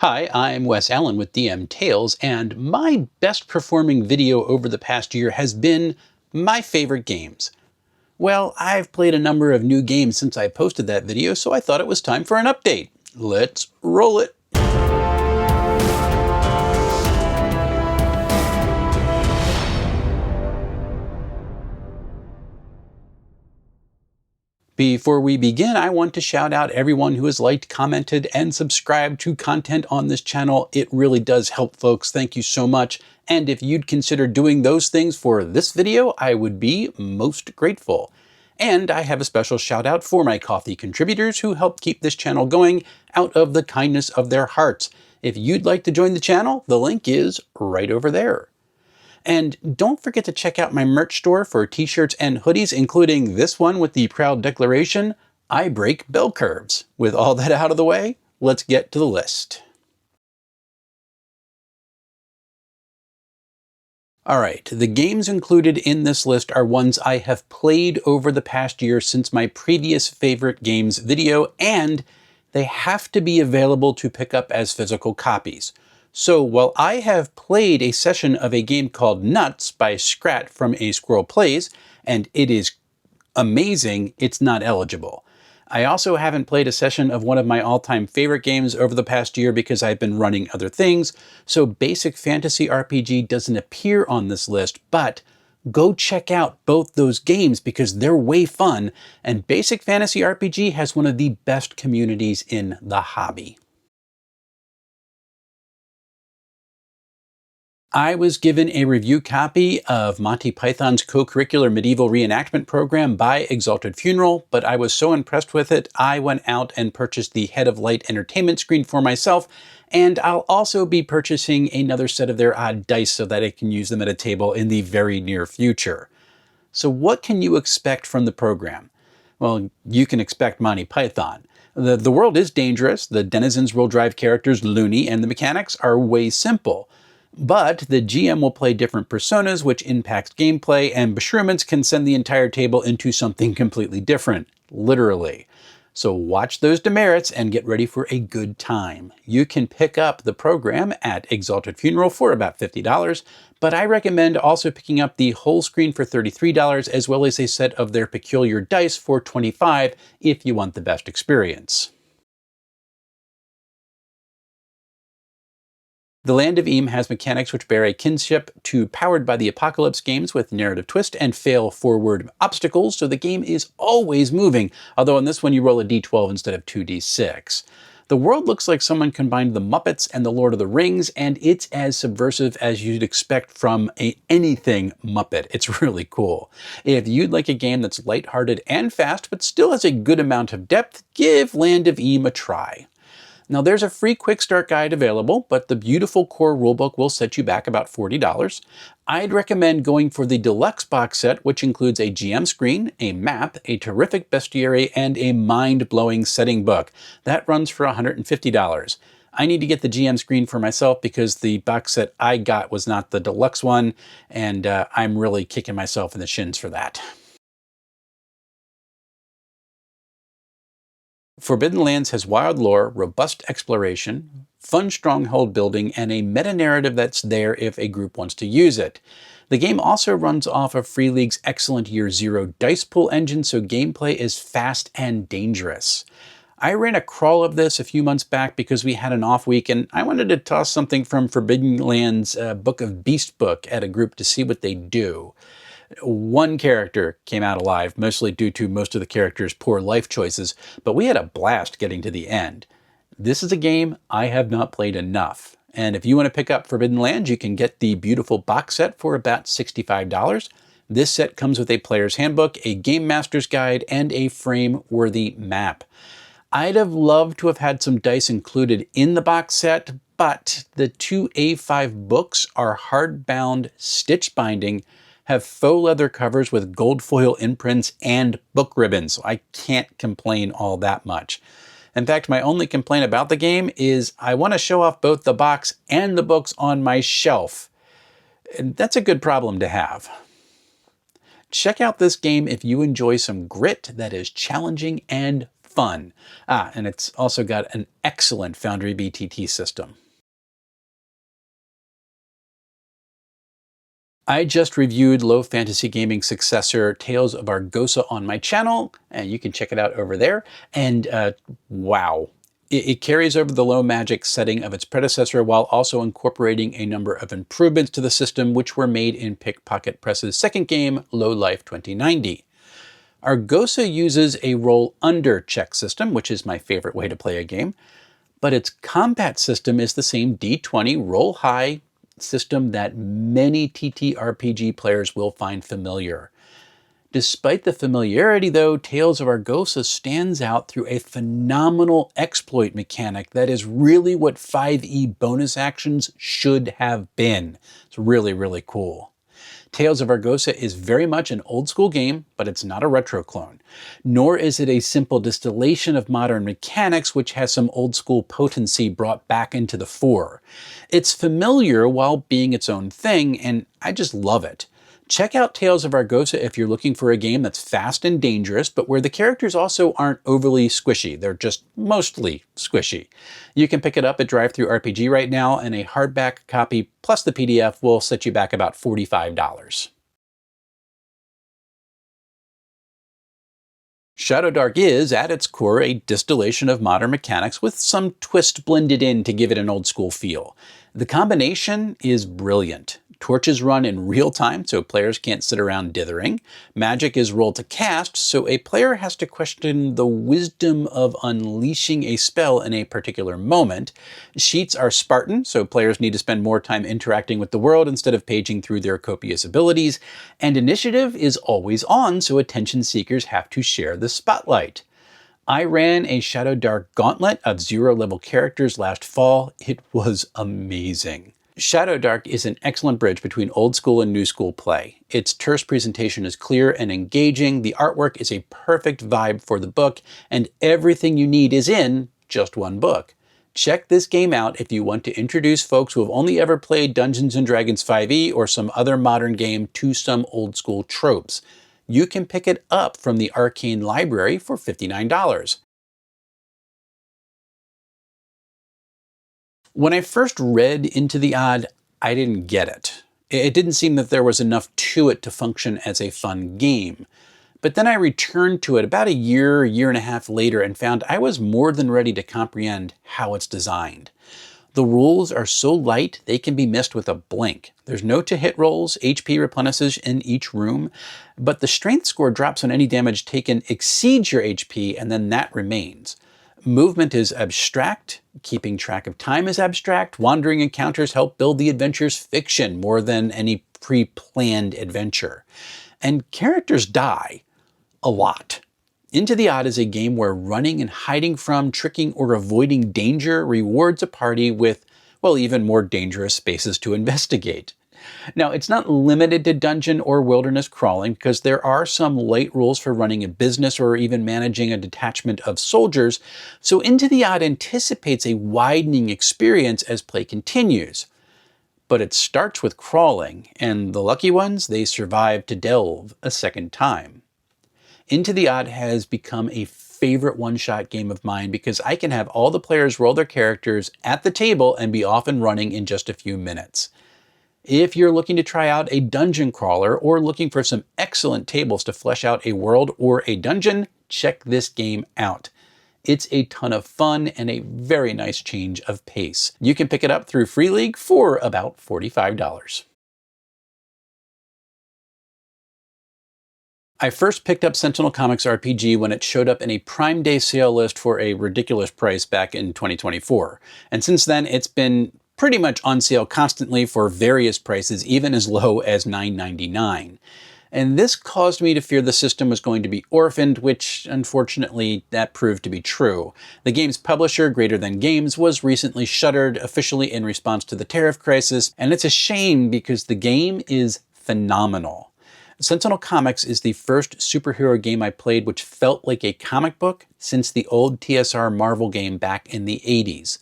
Hi, I'm Wes Allen with DM Tales, and my best performing video over the past year has been my favorite games. Well, I've played a number of new games since I posted that video, so I thought it was time for an update. Let's roll it. Before we begin, I want to shout out everyone who has liked, commented, and subscribed to content on this channel. It really does help folks. Thank you so much. And if you'd consider doing those things for this video, I would be most grateful. And I have a special shout out for my Ko-fi contributors who help keep this channel going out of the kindness of their hearts. If you'd like to join the channel, the link is right over there. And don't forget to check out my merch store for t-shirts and hoodies, including this one with the proud declaration, I break bell curves. With all that out of the way, let's get to the list. Alright, the games included in this list are ones I have played over the past year since my previous favorite games video, and they have to be available to pick up as physical copies. So while I have played a session of a game called Nuts by Scrat from A Squirrel Plays, and it is amazing, it's not eligible. I also haven't played a session of one of my all-time favorite games over the past year because I've been running other things, so Basic Fantasy RPG doesn't appear on this list, but go check out both those games because they're way fun, and Basic Fantasy RPG has one of the best communities in the hobby. I was given a review copy of Monty Python's co-curricular medieval reenactment program by Exalted Funeral, but I was so impressed with it, I went out and purchased the Head of Light entertainment screen for myself, and I'll also be purchasing another set of their odd dice so that I can use them at a table in the very near future. So what can you expect from the program? Well, you can expect Monty Python. The world is dangerous, the denizens will drive characters loony, and the mechanics are way simple. But the GM will play different personas, which impacts gameplay, and Beshrumans can send the entire table into something completely different, literally. So watch those demerits and get ready for a good time. You can pick up the program at Exalted Funeral for about $50, but I recommend also picking up the whole screen for $33 as well as a set of their peculiar dice for $25 if you want the best experience. The Land of Eam has mechanics which bear a kinship to Powered by the Apocalypse games with narrative twist and fail forward obstacles, so the game is always moving, although in this one you roll a d12 instead of 2d6. The world looks like someone combined the Muppets and the Lord of the Rings, and it's as subversive as you'd expect from anything Muppet. It's really cool. If you'd like a game that's lighthearted and fast, but still has a good amount of depth, give Land of Eam a try. Now there's a free quick start guide available, but the beautiful core rulebook will set you back about $40. I'd recommend going for the deluxe box set, which includes a GM screen, a map, a terrific bestiary, and a mind-blowing setting book. That runs for $150. I need to get the GM screen for myself because the box set I got was not the deluxe one, and I'm really kicking myself in the shins for that. Forbidden Lands has wild lore, robust exploration, fun stronghold building, and a meta-narrative that's there if a group wants to use it. The game also runs off of Free League's excellent Year Zero dice pool engine, so gameplay is fast and dangerous. I ran a crawl of this a few months back because we had an off week, and I wanted to toss something from Forbidden Lands' Book of Beast book at a group to see what they do. One character came out alive, mostly due to most of the characters' poor life choices, but we had a blast getting to the end. This is a game I have not played enough, and if you want to pick up Forbidden Lands, you can get the beautiful box set for about $65. This set comes with a player's handbook, a game master's guide, and a frame-worthy map. I'd have loved to have had some dice included in the box set, but the two A5 books are hardbound, stitch binding, have faux leather covers with gold foil imprints and book ribbons, so I can't complain all that much. In fact, my only complaint about the game is I want to show off both the box and the books on my shelf. And that's a good problem to have. Check out this game if you enjoy some grit that is challenging and fun. And it's also got an excellent Foundry BTT system. I just reviewed low fantasy gaming successor Tales of Argosa on my channel, and you can check it out over there. And wow. It carries over the low magic setting of its predecessor while also incorporating a number of improvements to the system which were made in Pickpocket Press's second game, Low Life 2090. Argosa uses a roll under check system, which is my favorite way to play a game, but its combat system is the same D20 roll high system that many TTRPG players will find familiar. Despite the familiarity, though, Tales of Argosa stands out through a phenomenal exploit mechanic that is really what 5e bonus actions should have been. It's really, really cool. Tales of Argosa is very much an old school game, but it's not a retro clone. Nor is it a simple distillation of modern mechanics which has some old school potency brought back into the fore. It's familiar while being its own thing, and I just love it. Check out Tales of Argosa if you're looking for a game that's fast and dangerous, but where the characters also aren't overly squishy. They're just mostly squishy. You can pick it up at DriveThruRPG right now, and a hardback copy plus the PDF will set you back about $45. Shadowdark is, at its core, a distillation of modern mechanics with some twist blended in to give it an old school feel. The combination is brilliant. Torches run in real time, so players can't sit around dithering. Magic is rolled to cast, so a player has to question the wisdom of unleashing a spell in a particular moment. Sheets are Spartan, so players need to spend more time interacting with the world instead of paging through their copious abilities. And initiative is always on, so attention seekers have to share the spotlight. I ran a Shadowdark gauntlet of 0-level characters last fall. It was amazing. Shadowdark is an excellent bridge between old school and new school play. Its terse presentation is clear and engaging, the artwork is a perfect vibe for the book, and everything you need is in just one book. Check this game out if you want to introduce folks who have only ever played Dungeons & Dragons 5e or some other modern game to some old school tropes. You can pick it up from the Arcane Library for $59. When I first read Into the Odd, I didn't get it. It didn't seem that there was enough to it to function as a fun game. But then I returned to it about a year and a half later and found I was more than ready to comprehend how it's designed. The rules are so light they can be missed with a blink. There's no to-hit rolls, HP replenishes in each room, but the strength score drops when any damage taken exceeds your HP, and then that remains. Movement is abstract, keeping track of time is abstract, wandering encounters help build the adventure's fiction more than any pre-planned adventure. And characters die. A lot. Into the Odd is a game where running and hiding from, tricking, or avoiding danger rewards a party with, well, even more dangerous spaces to investigate. Now, it's not limited to dungeon or wilderness crawling because there are some light rules for running a business or even managing a detachment of soldiers, so Into the Odd anticipates a widening experience as play continues. But it starts with crawling, and the lucky ones, they survive to delve a second time. Into the Odd has become a favorite one-shot game of mine because I can have all the players roll their characters at the table and be off and running in just a few minutes. If you're looking to try out a dungeon crawler or looking for some excellent tables to flesh out a world or a dungeon, check this game out. It's a ton of fun and a very nice change of pace. You can pick it up through Free League for about $45. I first picked up Sentinel Comics RPG when it showed up in a Prime Day sale list for a ridiculous price back in 2024. And since then, it's been pretty much on sale constantly for various prices, even as low as $9.99. And this caused me to fear the system was going to be orphaned, which unfortunately that proved to be true. The game's publisher, Greater Than Games, was recently shuttered officially in response to the tariff crisis, and it's a shame because the game is phenomenal. Sentinel Comics is the first superhero game I played which felt like a comic book since the old TSR Marvel game back in the 80s.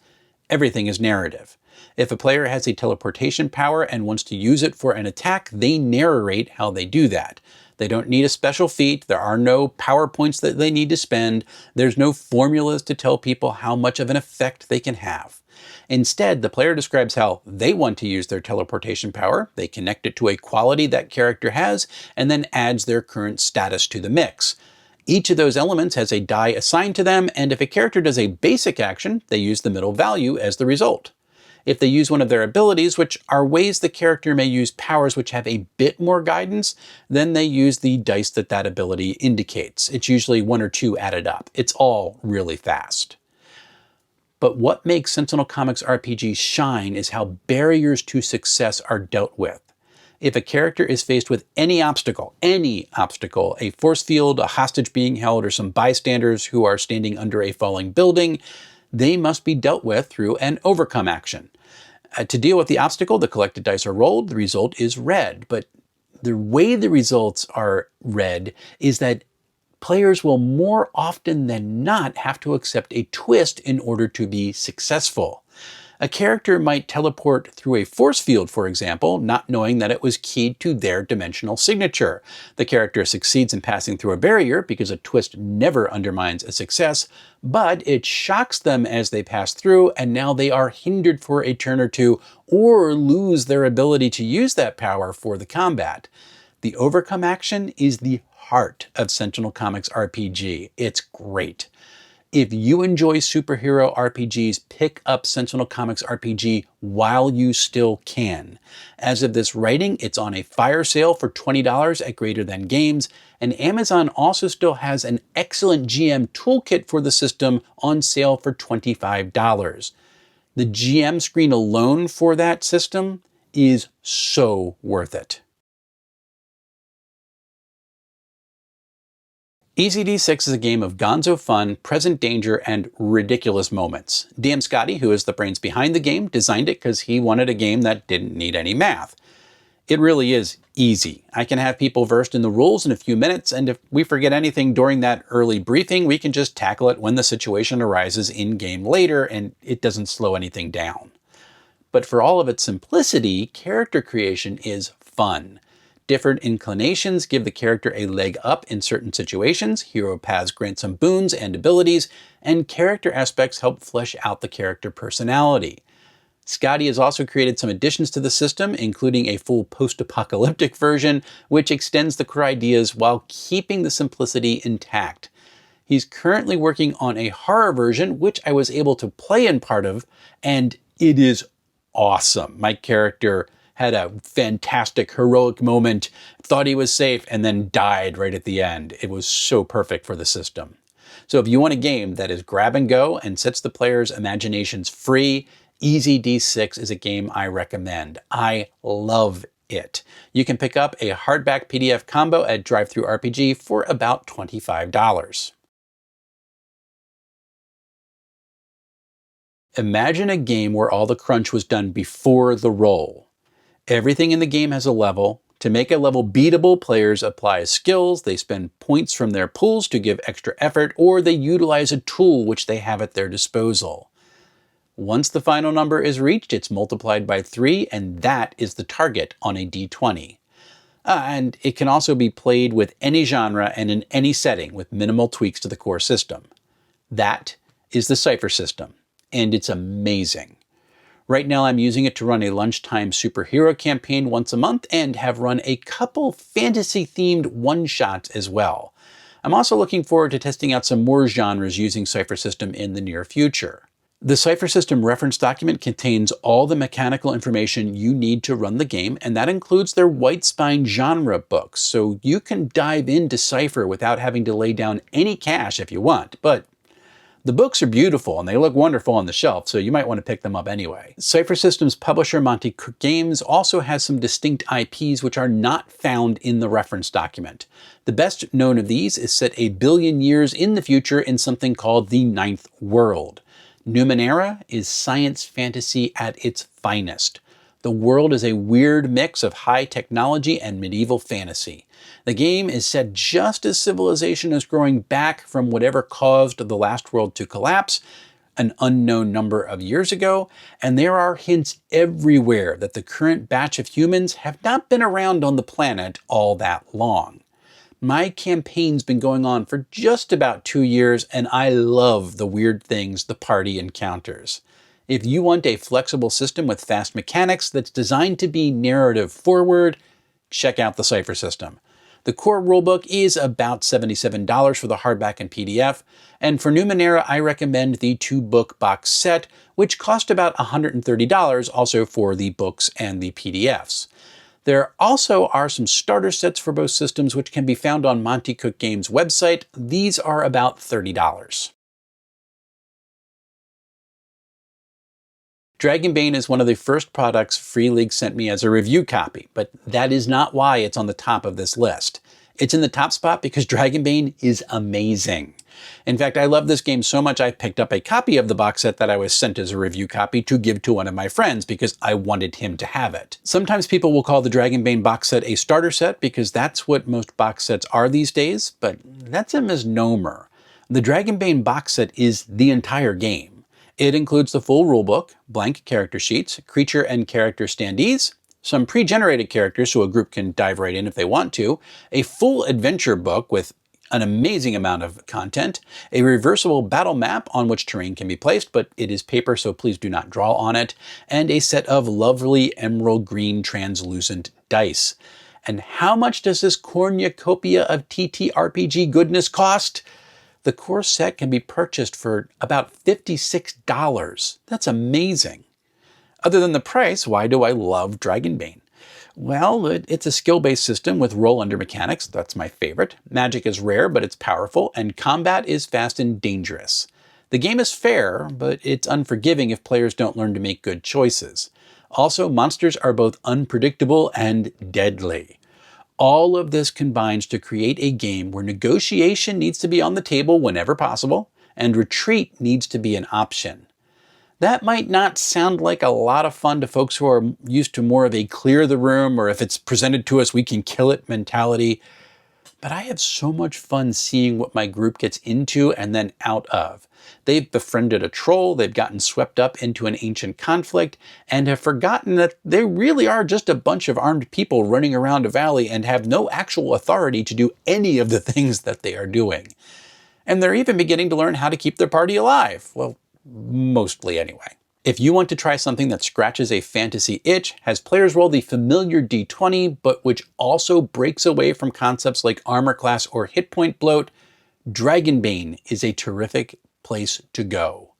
Everything is narrative. If a player has a teleportation power and wants to use it for an attack, they narrate how they do that. They don't need a special feat. There are no PowerPoints that they need to spend. There's no formulas to tell people how much of an effect they can have. Instead, the player describes how they want to use their teleportation power. They connect it to a quality that character has, and then adds their current status to the mix. Each of those elements has a die assigned to them, and if a character does a basic action, they use the middle value as the result. If they use one of their abilities, which are ways the character may use powers which have a bit more guidance, then they use the dice that that ability indicates. It's usually 1 or 2 added up. It's all really fast. But what makes Sentinel Comics RPG shine is how barriers to success are dealt with. If a character is faced with any obstacle, a force field, a hostage being held, or some bystanders who are standing under a falling building, they must be dealt with through an overcome action. To deal with the obstacle, the collected dice are rolled, the result is read. But the way the results are read is that players will more often than not have to accept a twist in order to be successful. A character might teleport through a force field, for example, not knowing that it was keyed to their dimensional signature. The character succeeds in passing through a barrier because a twist never undermines a success, but it shocks them as they pass through, and now they are hindered for a turn or two or lose their ability to use that power for the combat. The overcome action is the heart of Sentinel Comics RPG. It's great. If you enjoy superhero RPGs, pick up Sentinel Comics RPG while you still can. As of this writing, it's on a fire sale for $20 at Greater Than Games, and Amazon also still has an excellent GM toolkit for the system on sale for $25. The GM screen alone for that system is so worth it. Easy D6 is a game of gonzo fun, present danger, and ridiculous moments. DM Scotty, who is the brains behind the game, designed it because he wanted a game that didn't need any math. It really is easy. I can have people versed in the rules in a few minutes, and if we forget anything during that early briefing, we can just tackle it when the situation arises in-game later, and it doesn't slow anything down. But for all of its simplicity, character creation is fun. Different inclinations give the character a leg up in certain situations, hero paths grant some boons and abilities, and character aspects help flesh out the character personality. Scotty has also created some additions to the system, including a full post-apocalyptic version, which extends the core ideas while keeping the simplicity intact. He's currently working on a horror version, which I was able to play in part of, and it is awesome. My character had a fantastic, heroic moment, thought he was safe, and then died right at the end. It was so perfect for the system. So if you want a game that is grab and go and sets the player's imaginations free, Easy D6 is a game I recommend. I love it. You can pick up a hardback PDF combo at DriveThruRPG for about $25. Imagine a game where all the crunch was done before the roll. Everything in the game has a level. To make a level beatable, players apply skills, they spend points from their pools to give extra effort, or they utilize a tool which they have at their disposal. Once the final number is reached, it's multiplied by 3, and that is the target on a D20. And it can also be played with any genre and in any setting with minimal tweaks to the core system. That is the Cypher system, and it's amazing. Right now I'm using it to run a lunchtime superhero campaign once a month and have run a couple fantasy-themed one-shots as well. I'm also looking forward to testing out some more genres using Cypher System in the near future. The Cypher System reference document contains all the mechanical information you need to run the game, and that includes their White Spine genre books, so you can dive into Cypher without having to lay down any cash if you want, but the books are beautiful and they look wonderful on the shelf, so you might want to pick them up anyway. Cypher System's publisher Monty Games also has some distinct IPs which are not found in the reference document. The best known of these is set a billion years in the future in something called the Ninth World. Numenera is science fantasy at its finest. The world is a weird mix of high technology and medieval fantasy. The game is set just as civilization is growing back from whatever caused the last world to collapse, an unknown number of years ago, and there are hints everywhere that the current batch of humans have not been around on the planet all that long. My campaign's been going on for just about 2 years, and I love the weird things the party encounters. If you want a flexible system with fast mechanics that's designed to be narrative forward, check out the Cypher system. The core rulebook is about $77 for the hardback and PDF, and for Numenera I recommend the 2-book box set, which cost about $130 also for the books and the PDFs. There also are some starter sets for both systems which can be found on Monty Cook Games' website. These are about $30. Dragonbane is one of the first products Free League sent me as a review copy, but that is not why it's on the top of this list. It's in the top spot because Dragonbane is amazing. In fact, I love this game so much I picked up a copy of the box set that I was sent as a review copy to give to one of my friends because I wanted him to have it. Sometimes people will call the Dragonbane box set a starter set because that's what most box sets are these days, but that's a misnomer. The Dragonbane box set is the entire game. It includes the full rulebook, blank character sheets, creature and character standees, some pre-generated characters so a group can dive right in if they want to, a full adventure book with an amazing amount of content, a reversible battle map on which terrain can be placed, but it is paper so please do not draw on it, and a set of lovely emerald green translucent dice. And how much does this cornucopia of TTRPG goodness cost? The core set can be purchased for about $56. That's amazing. Other than the price, why do I love Dragonbane? Well, it's a skill-based system with roll-under mechanics. That's my favorite. Magic is rare, but it's powerful, and combat is fast and dangerous. The game is fair, but it's unforgiving if players don't learn to make good choices. Also, monsters are both unpredictable and deadly. All of this combines to create a game where negotiation needs to be on the table whenever possible, and retreat needs to be an option. That might not sound like a lot of fun to folks who are used to more of a clear the room, or if it's presented to us we can kill it mentality, but I have so much fun seeing what my group gets into and then out of. They've befriended a troll, they've gotten swept up into an ancient conflict, and have forgotten that they really are just a bunch of armed people running around a valley and have no actual authority to do any of the things that they are doing. And they're even beginning to learn how to keep their party alive. Well, mostly anyway. If you want to try something that scratches a fantasy itch, has players roll the familiar d20, but which also breaks away from concepts like armor class or hit point bloat, Dragonbane is a terrific place to go.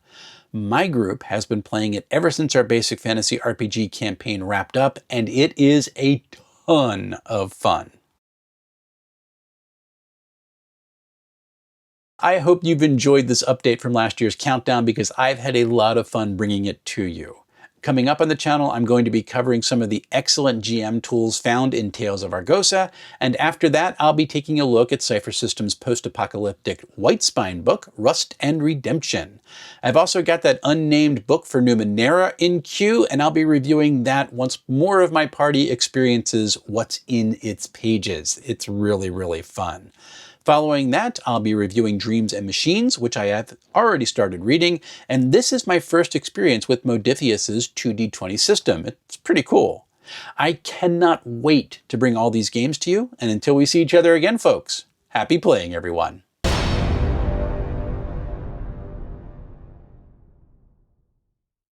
My group has been playing it ever since our basic fantasy RPG campaign wrapped up, and it is a ton of fun. I hope you've enjoyed this update from last year's countdown because I've had a lot of fun bringing it to you. Coming up on the channel, I'm going to be covering some of the excellent GM tools found in Tales of Argosa, and after that, I'll be taking a look at Cypher System's post-apocalyptic White Spine book, Rust and Redemption. I've also got that unnamed book for Numenera in queue, and I'll be reviewing that once more of my party experiences what's in its pages. It's really, really fun. Following that, I'll be reviewing Dreams and Machines, which I have already started reading, and this is my first experience with Modiphius's 2D20 system. It's pretty cool. I cannot wait to bring all these games to you, and until we see each other again, folks, happy playing, everyone.